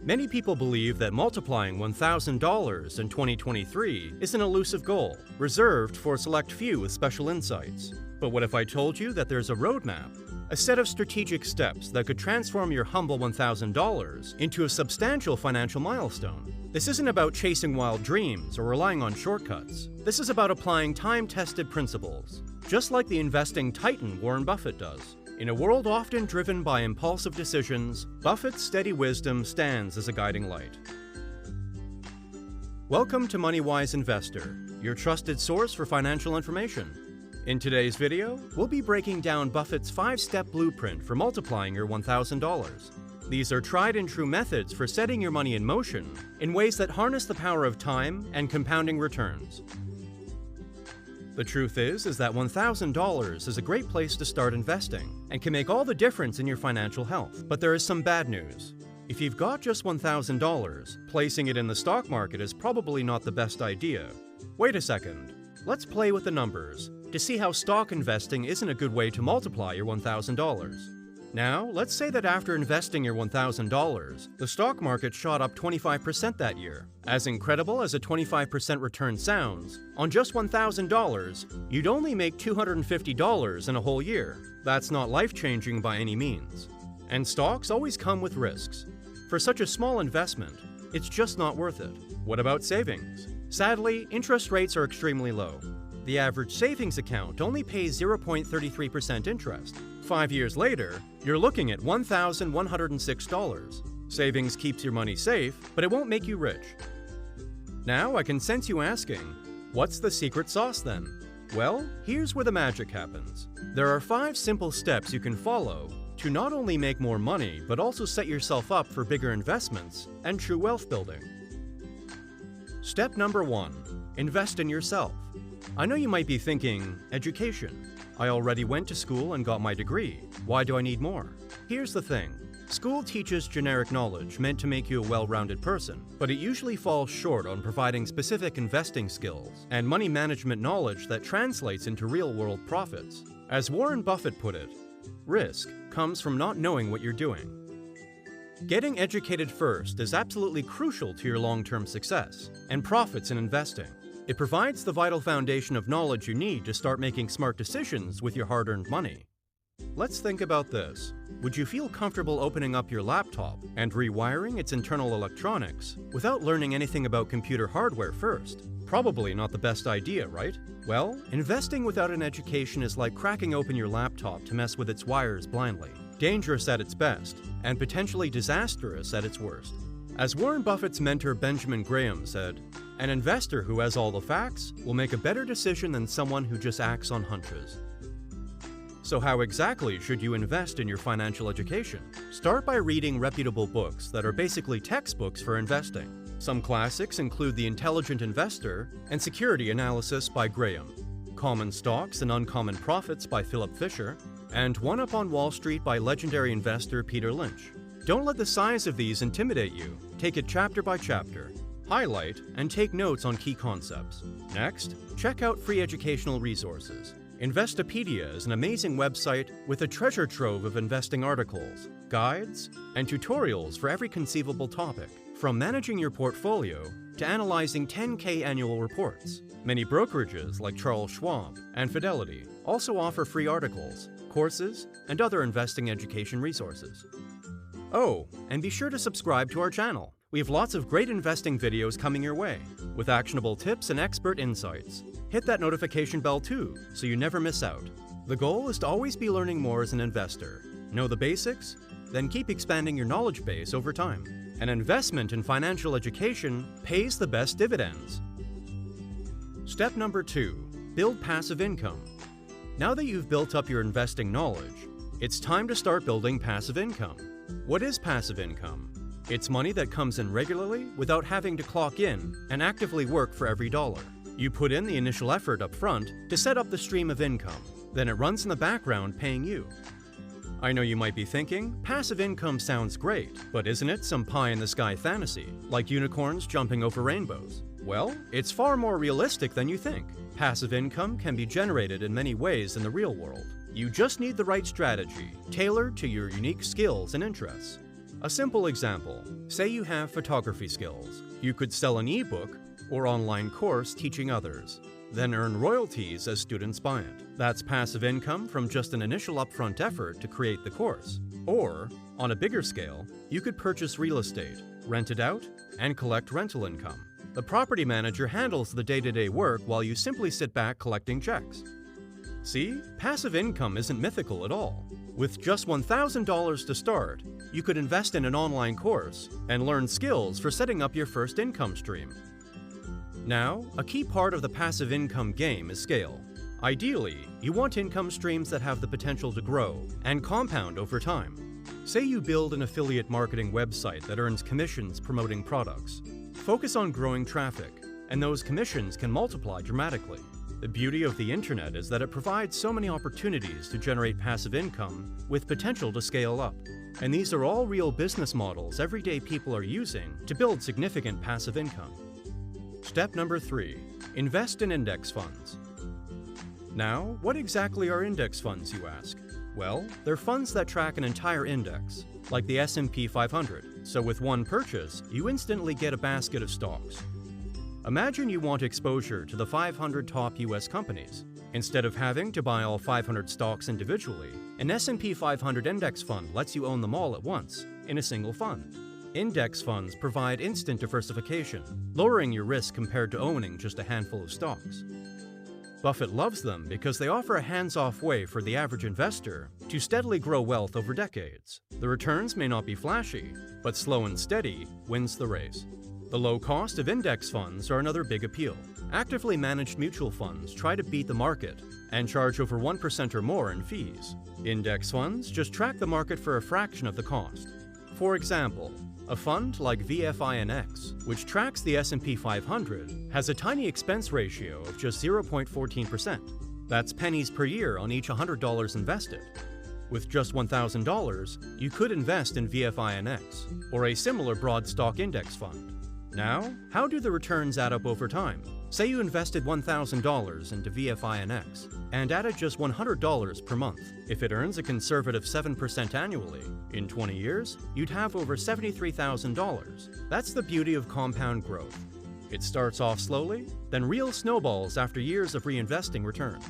Many people believe that multiplying $1,000 in 2023 is an elusive goal, reserved for a select few with special insights. But what if I told you that there's a roadmap? A set of strategic steps that could transform your humble $1,000 into a substantial financial milestone. This isn't about chasing wild dreams or relying on shortcuts. This is about applying time-tested principles, just like the investing titan Warren Buffett does. In a world often driven by impulsive decisions, Buffett's steady wisdom stands as a guiding light. Welcome to MoneyWise Investor, your trusted source for financial information. In today's video, we'll be breaking down Buffett's 5-step blueprint for multiplying your $1,000. These are tried and true methods for setting your money in motion in ways that harness the power of time and compounding returns. The truth is that $1,000 is a great place to start investing and can make all the difference in your financial health. But there is some bad news. If you've got just $1,000, placing it in the stock market is probably not the best idea. Wait a second. Let's play with the numbers to see how stock investing isn't a good way to multiply your $1,000. Now, let's say that after investing your $1,000, the stock market shot up 25% that year. As incredible as a 25% return sounds, on just $1,000, you'd only make $250 in a whole year. That's not life-changing by any means. And stocks always come with risks. For such a small investment, it's just not worth it. What about savings? Sadly, interest rates are extremely low. The average savings account only pays 0.33% interest. 5 years later, you're looking at $1,106. Savings keeps your money safe, but it won't make you rich. Now I can sense you asking, what's the secret sauce then? Well, here's where the magic happens. There are 5 simple steps you can follow to not only make more money, but also set yourself up for bigger investments and true wealth building. Step number 1, invest in yourself. I know you might be thinking, education. I already went to school and got my degree. Why do I need more? Here's the thing. School teaches generic knowledge meant to make you a well-rounded person, but it usually falls short on providing specific investing skills and money management knowledge that translates into real-world profits. As Warren Buffett put it, risk comes from not knowing what you're doing. Getting educated first is absolutely crucial to your long-term success and profits in investing. It provides the vital foundation of knowledge you need to start making smart decisions with your hard-earned money. Let's think about this. Would you feel comfortable opening up your laptop and rewiring its internal electronics without learning anything about computer hardware first? Probably not the best idea, right? Well, investing without an education is like cracking open your laptop to mess with its wires blindly. Dangerous at its best, and potentially disastrous at its worst. As Warren Buffett's mentor Benjamin Graham said, an investor who has all the facts will make a better decision than someone who just acts on hunches. So how exactly should you invest in your financial education? Start by reading reputable books that are basically textbooks for investing. Some classics include The Intelligent Investor and Security Analysis by Graham, Common Stocks and Uncommon Profits by Philip Fisher, and One Up on Wall Street by legendary investor Peter Lynch. Don't let the size of these intimidate you. Take it chapter by chapter. Highlight and take notes on key concepts. Next, check out free educational resources. Investopedia is an amazing website with a treasure trove of investing articles, guides, and tutorials for every conceivable topic, from managing your portfolio to analyzing 10K annual reports. Many brokerages like Charles Schwab and Fidelity also offer free articles, courses, and other investing education resources. Oh, and be sure to subscribe to our channel. We have lots of great investing videos coming your way, with actionable tips and expert insights. Hit that notification bell too, so you never miss out. The goal is to always be learning more as an investor. Know the basics? Then keep expanding your knowledge base over time. An investment in financial education pays the best dividends. Step number 2, build passive income. Now that you've built up your investing knowledge, it's time to start building passive income. What is passive income? It's money that comes in regularly without having to clock in and actively work for every dollar. You put in the initial effort up front to set up the stream of income, then it runs in the background paying you. I know you might be thinking, passive income sounds great, but isn't it some pie-in-the-sky fantasy, like unicorns jumping over rainbows? Well, it's far more realistic than you think. Passive income can be generated in many ways in the real world. You just need the right strategy, tailored to your unique skills and interests. A simple example, say you have photography skills. You could sell an ebook or online course teaching others, then earn royalties as students buy it. That's passive income from just an initial upfront effort to create the course. Or, on a bigger scale, you could purchase real estate, rent it out, and collect rental income. The property manager handles the day-to-day work while you simply sit back collecting checks. See, passive income isn't mythical at all. With just $1,000 to start, you could invest in an online course and learn skills for setting up your first income stream. Now, a key part of the passive income game is scale. Ideally, you want income streams that have the potential to grow and compound over time. Say you build an affiliate marketing website that earns commissions promoting products. Focus on growing traffic, and those commissions can multiply dramatically. The beauty of the internet is that it provides so many opportunities to generate passive income with potential to scale up. And these are all real business models everyday people are using to build significant passive income. Step number 3. Invest in index funds. Now, what exactly are index funds, you ask? Well, they're funds that track an entire index, like the S&P 500. So with one purchase, you instantly get a basket of stocks. Imagine you want exposure to the 500 top US companies. Instead of having to buy all 500 stocks individually, an S&P 500 index fund lets you own them all at once, in a single fund. Index funds provide instant diversification, lowering your risk compared to owning just a handful of stocks. Buffett loves them because they offer a hands-off way for the average investor to steadily grow wealth over decades. The returns may not be flashy, but slow and steady wins the race. The low cost of index funds are another big appeal. Actively managed mutual funds try to beat the market and charge over 1% or more in fees. Index funds just track the market for a fraction of the cost. For example, a fund like VFINX, which tracks the S&P 500, has a tiny expense ratio of just 0.14%. That's pennies per year on each $100 invested. With just $1,000, you could invest in VFINX or a similar broad stock index fund. Now, how do the returns add up over time? Say you invested $1,000 into VFINX and added just $100 per month. If it earns a conservative 7% annually, in 20 years, you'd have over $73,000. That's the beauty of compound growth. It starts off slowly, then real snowballs after years of reinvesting returns.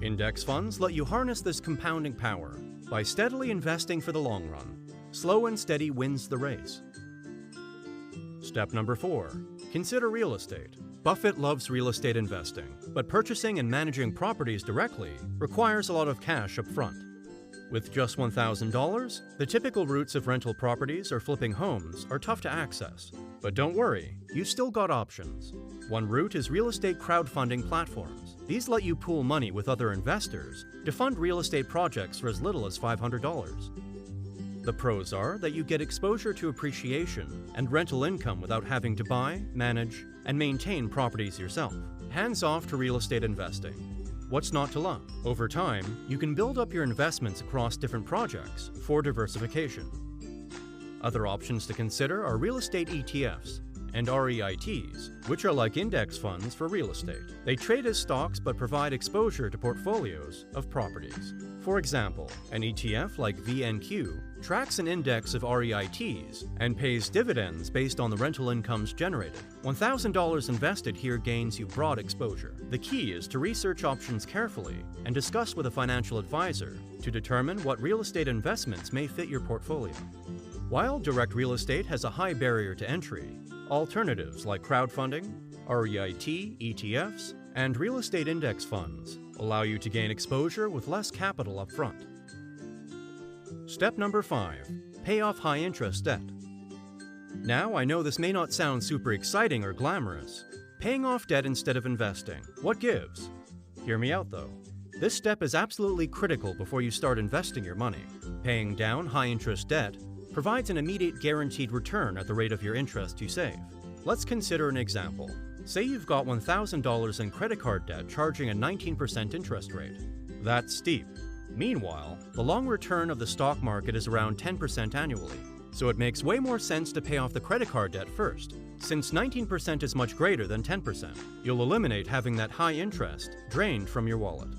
Index funds let you harness this compounding power by steadily investing for the long run. Slow and steady wins the race. Step number 4. Consider real estate. Buffett loves real estate investing, but purchasing and managing properties directly requires a lot of cash up front. With just $1,000, the typical routes of rental properties or flipping homes are tough to access. But don't worry, you've still got options. One route is real estate crowdfunding platforms. These let you pool money with other investors to fund real estate projects for as little as $500. The pros are that you get exposure to appreciation and rental income without having to buy, manage, and maintain properties yourself. Hands off to real estate investing. What's not to love? Over time, you can build up your investments across different projects for diversification. Other options to consider are real estate ETFs and REITs, which are like index funds for real estate. They trade as stocks but provide exposure to portfolios of properties. For example, an ETF like VNQ tracks an index of REITs and pays dividends based on the rental incomes generated. $1,000 invested here gains you broad exposure. The key is to research options carefully and discuss with a financial advisor to determine what real estate investments may fit your portfolio. While direct real estate has a high barrier to entry, alternatives like crowdfunding, REIT, ETFs, and real estate index funds allow you to gain exposure with less capital up front. Step number 5. Pay off high-interest debt. Now, I know this may not sound super exciting or glamorous. Paying off debt instead of investing. What gives? Hear me out though. This step is absolutely critical before you start investing your money. Paying down high-interest debt provides an immediate guaranteed return at the rate of your interest you save. Let's consider an example. Say you've got $1,000 in credit card debt charging a 19% interest rate. That's steep. Meanwhile, the long return of the stock market is around 10% annually, so it makes way more sense to pay off the credit card debt first. Since 19% is much greater than 10%, you'll eliminate having that high interest drained from your wallet.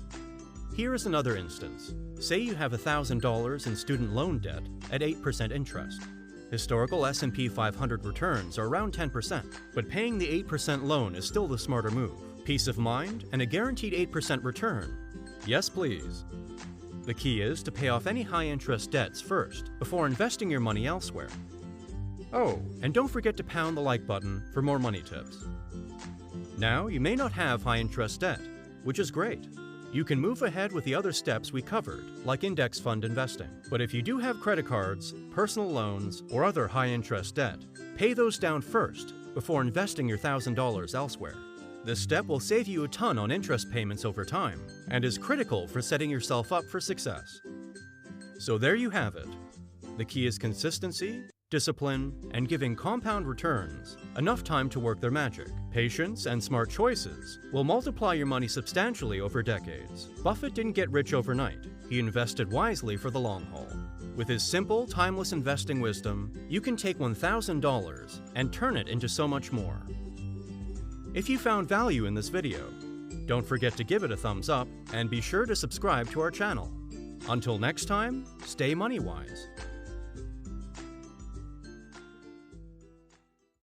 Here is another instance. Say you have $1,000 in student loan debt at 8% interest. Historical S&P 500 returns are around 10%, but paying the 8% loan is still the smarter move. Peace of mind and a guaranteed 8% return. Yes, please. The key is to pay off any high-interest debts first before investing your money elsewhere. Oh, and don't forget to pound the like button for more money tips. Now, you may not have high-interest debt, which is great. You can move ahead with the other steps we covered, like index fund investing. But if you do have credit cards, personal loans, or other high-interest debt, pay those down first before investing your $1,000 elsewhere. This step will save you a ton on interest payments over time and is critical for setting yourself up for success. So there you have it. The key is consistency, discipline, and giving compound returns enough time to work their magic. Patience and smart choices will multiply your money substantially over decades. Buffett didn't get rich overnight. He invested wisely for the long haul. With his simple, timeless investing wisdom, you can take $1,000 and turn it into so much more. If you found value in this video, don't forget to give it a thumbs up and be sure to subscribe to our channel. Until next time, stay money-wise.